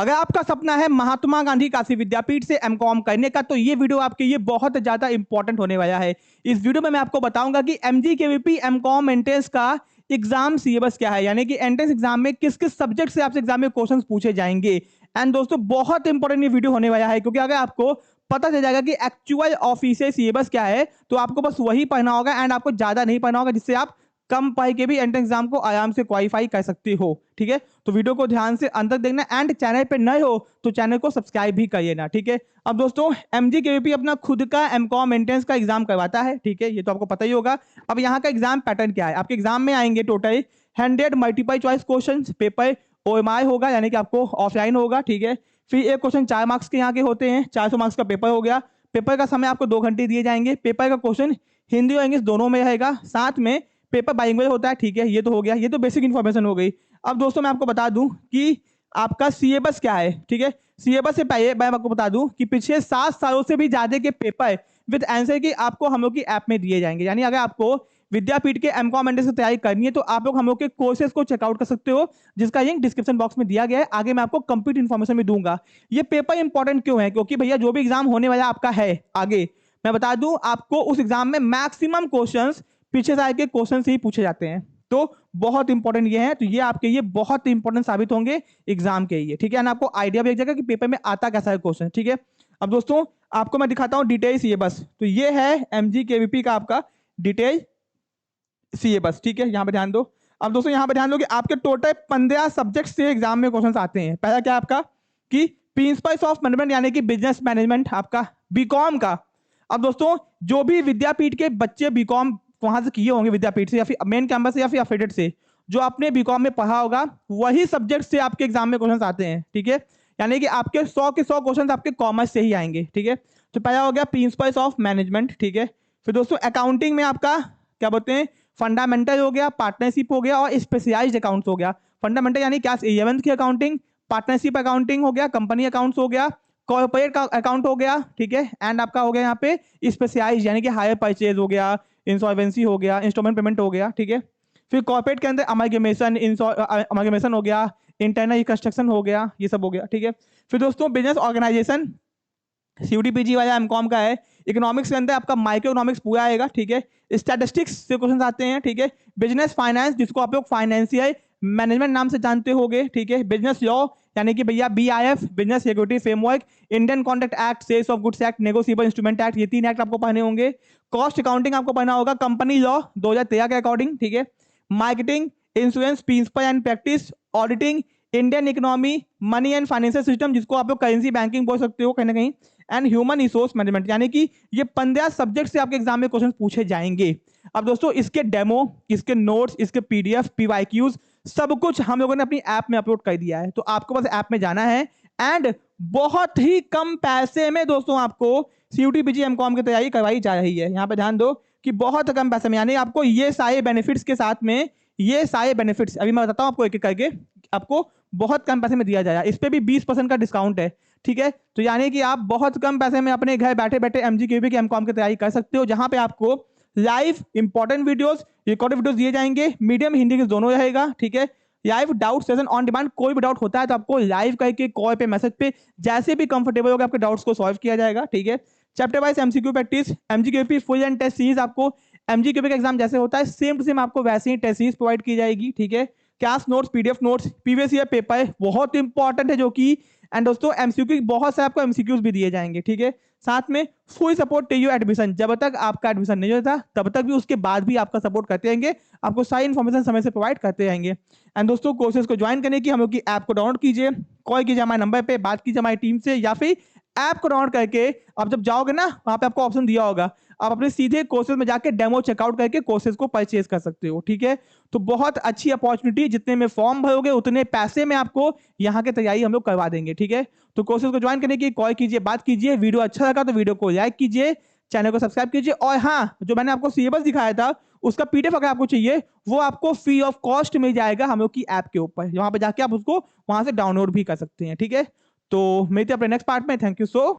अगर आपका सपना है महात्मा गांधी काशी विद्यापीठ से एमकॉम करने का, तो ये वीडियो आपके लिए बहुत ज्यादा इंपॉर्टेंट होने वाला है। इस वीडियो में मैं आपको बताऊंगा कि एमजीकेवीपी एमकॉम एंट्रेंस का एग्जाम सिलेबस क्या है, यानी कि एंट्रेंस एग्जाम में किस किस सब्जेक्ट से आपसे एग्जाम में क्वेश्चंस पूछे जाएंगे। एंड दोस्तों, बहुत इंपॉर्टेंट ये वीडियो होने वाला है, क्योंकि अगर आपको पता चल जाएगा कि एक्चुअल ऑफिशियल सिलेबस क्या है, तो आपको बस वही पढ़ना होगा एंड आपको ज्यादा नहीं पढ़ना होगा, जिससे आप कम पढ़ के भी एंट्रेंस एग्जाम को आराम से क्वालिफाई कर सकते हो। ठीक है, तो वीडियो को ध्यान से अंत तक देखना एंड चैनल पे नए हो तो चैनल को सब्सक्राइब भी करिए ना। ठीक है, अब दोस्तों एमजीकेवीपी अपना खुद का एमकॉम एंट्रेंस का एग्जाम करवाता है। ठीक है, ये तो आपको पता ही होगा। अब यहाँ का एग्जाम पैटर्न क्या है, आपके एग्जाम में आएंगे total 100 multiple choice question. Paper OMR होगा, यानी कि आपको ऑफलाइन होगा। ठीक है, फिर एक क्वेश्चन 4 मार्क्स के यहाँ के होते हैं, 400 मार्क्स का पेपर हो गया। पेपर का समय आपको 2 घंटे दिए जाएंगे। पेपर का क्वेश्चन हिंदी और इंग्लिश दोनों में रहेगा, साथ में पेपर बाइलिंगुअल होता है। ठीक है, ये तो हो गया, ये तो बेसिक इन्फॉर्मेशन हो गई। अब दोस्तों मैं आपको बता दूं कि आपका सिलेबस क्या है। ठीक है, सिलेबस से पहले मैं आपको बता दूं कि पिछले 7 सालों से भी ज्यादा के पेपर विद आंसर की आपको हम लोग की ऐप में दिए जाएंगे। यानी अगर आपको विद्यापीठ के एमकॉम एंट्रेंस की तैयारी करनी है, तो आप लोग हम लोग के कोर्सेज को चेकआउट कर सकते हो, जिसका लिंक डिस्क्रिप्शन बॉक्स में दिया गया है। आगे मैं आपको कंप्लीट इन्फॉर्मेशन भी दूंगा। ये पेपर इंपॉर्टेंट क्यों है, क्योंकि भैया जो भी एग्जाम होने वाला आपका है आगे, मैं बता दूं आपको उस एग्जाम में मैक्सिमम क्वेश्चंस पीछे साल के क्वेश्चन से ही पूछे जाते हैं। तो बहुत इंपॉर्टेंट ये है, तो ये आपके लिए बहुत इंपॉर्टेंट साबित होंगे एग्जाम के लिए। ठीक है, ना आपको आइडिया भी लग जाएगा कि पेपर में आता कैसा है क्वेश्चन। ठीक है, अब दोस्तों आपको मैं दिखाता हूं डिटेल सिलेबस। तो ये है एमजीकेवीपी का आपका डिटेल सिलेबस। ठीक है, यहाँ पे ध्यान दो। अब दोस्तों यहाँ पे ध्यान दो कि आपके टोटल 15 सब्जेक्ट से एग्जाम में क्वेश्चन आते हैं। पहला क्या आपका कि प्रिंसिपल्स ऑफ मैनेजमेंट, यानी कि बिजनेस मैनेजमेंट आपका बीकॉम का। अब दोस्तों जो भी विद्यापीठ के बच्चे बीकॉम वहां से किए होंगे, विद्यापीठ से या फिर मेन कैंपस से या फिर अफिलिएटेड से, जो आपने बीकॉम में पढ़ा होगा वही सब्जेक्ट से आपके एग्जाम में क्वेश्चन आते हैं। ठीक है, यानी कि आपके 100 के 100 क्वेश्चन आपके कॉमर्स से ही आएंगे। ठीक है, तो पहला हो गया प्रिंसिपल्स ऑफ मैनेजमेंट। ठीक है, फिर दोस्तों अकाउंटिंग में आपका क्या बोलते हैं, फंडामेंटल हो गया, पार्टनरशिप हो गया और स्पेशलाइज्ड अकाउंट्स हो गया। फंडामेंटल यानी क्लास 11th की अकाउंटिंग, पार्टनरशिप अकाउंटिंग हो गया, कंपनी अकाउंट्स हो गया, कॉर्पोरेट का अकाउंट हो गया। ठीक है, एंड आपका हो गया यहाँ पे स्पेशलाइज्ड, यानी कि हायर परचेज हो गया, इंसॉल्वेंसी हो गया, इंस्टॉलमेंट पेमेंट हो गया। ठीक है, फिर कॉर्पोरेट के अंदर अमालगमेशन हो गया, इंटरनल कंस्ट्रक्शन हो गया, ये सब हो गया। ठीक है, फिर दोस्तों बिजनेस ऑर्गेनाइजेशन सीयूटीपीजी वाला एमकॉम का है। इकोनॉमिक्स के अंदर आपका माइक्रो इकोनॉमिक्स पूरा आएगा। ठीक है, स्टैटिस्टिक्स से क्वेश्चन आते हैं। ठीक है, बिजनेस फाइनेंस, जिसको आप लोग फाइनेंशियल मैनेजमेंट नाम से जानते होंगे। ठीक है, बिजनेस लॉ, यानी कि भैया BIF, business security framework, Indian contract act, sales of goods act, negotiable instrument act, ये 3 एक्ट आपको पढ़ने होंगे। कॉस्ट अकाउंटिंग आपको पढ़ना होगा, कंपनी लॉ 2013 के अकॉर्डिंग। ठीक है, marketing, insurance principle and practice, auditing, Indian economy, money and financial system, जिसको आप लोग करेंसी बैंकिंग बोल सकते हो कहीं ना कहीं, एंड ह्यूमन रिसोर्स मैनेजमेंट। यानी कि ये 15 सब्जेक्ट से आपके एग्जाम में क्वेश्चन पूछे जाएंगे। अब दोस्तों इसके डेमो, इसके नोट्स, इसके पीडीएफ, पीवाईक्यूज, सब कुछ हम लोगों ने अपनी ऐप में अपलोड कर दिया है। तो आपको बस ऐप में जाना है एंड बहुत ही कम पैसे में दोस्तों आपको सीयूटीपीजी एमकॉम की तैयारी करवाई जा रही है। यहाँ पे ध्यान दो कि बहुत कम पैसे में, यानी आपको ये सारे बेनिफिट्स के साथ में, ये सारे बेनिफिट्स अभी मैं बताता हूँ आपको एक एक करके, आपको बहुत कम पैसे में दिया जाएगा। इस पे भी 20% का डिस्काउंट है। ठीक है, तो यानी कि आप बहुत कम पैसे में अपने घर बैठे बैठे एमजीकेवीपी के एमकॉम की तैयारी कर सकते हो, जहां पे आपको live important videos, recorded videos दिए जाएंगे, मीडियम हिंदी के दोनों रहेगा। ठीक है, live doubt session on demand, कोई भी डाउट होता है तो आपको लाइव करके कॉल पे, मैसेज पे, जैसे भी कंफर्टेबल होगा आपके डाउट्स को सॉल्व किया जाएगा। ठीक है, chapter wise MCQ practice, MGKVP full and test series, आपको एमजीकेवीपी का एग्जाम जैसे होता है सेम टू सेम आपको वैसे ही टेस्ट सीरीज प्रोवाइड की जाएगी। ठीक है, class notes, PDF notes, previous year paper बहुत इंपॉर्टेंट है जो कि, एंड दोस्तों एमसीक्यू बहुत से आपको एमसीक्यूज भी दिए जाएंगे। ठीक है, साथ में full support T U admission, जब तक आपका एडमिशन नहीं होता तब तक भी, उसके बाद भी आपका सपोर्ट करते रहेंगे, आपको सारी इन्फॉर्मेशन समय से प्रोवाइड करते रहेंगे। एंड दोस्तों कोर्सेज को ज्वाइन करने की हम लोग की ऐप को डाउनलोड कीजिए, कॉल कीजिए हमारे नंबर पे, बात कीजिए हमारी टीम से, या फिर ऐप को डाउनलोड करके आप जब जाओगे ना, वहां पे आपको ऑप्शन दिया होगा, आप अपने सीधे कोर्सेज में जाके डेमो चेकआउट करके कोर्सेज को परचेज कर सकते हो। ठीक है, तो बहुत अच्छी अपॉर्चुनिटी, जितने में फॉर्म भरोगे उतने पैसे में आपको यहाँ की तैयारी हम लोग करवा देंगे। ठीक है, तो कोर्सेज को ज्वाइन करने की कॉल कीजिए, बात कीजिए। वीडियो अच्छा लगा तो वीडियो को लाइक कीजिए, चैनल को सब्सक्राइब कीजिए, और हाँ, जो मैंने आपको सिलेबस दिखाया था उसका पीडीएफ अगर आपको चाहिए, वो आपको फ्री ऑफ कॉस्ट मिल जाएगा हम लोग की ऐप के ऊपर, वहां पे जाके आप उसको वहां से डाउनलोड भी कर सकते हैं। ठीक है, तो मिलते हैं अपने नेक्स्ट पार्ट में। Thank you so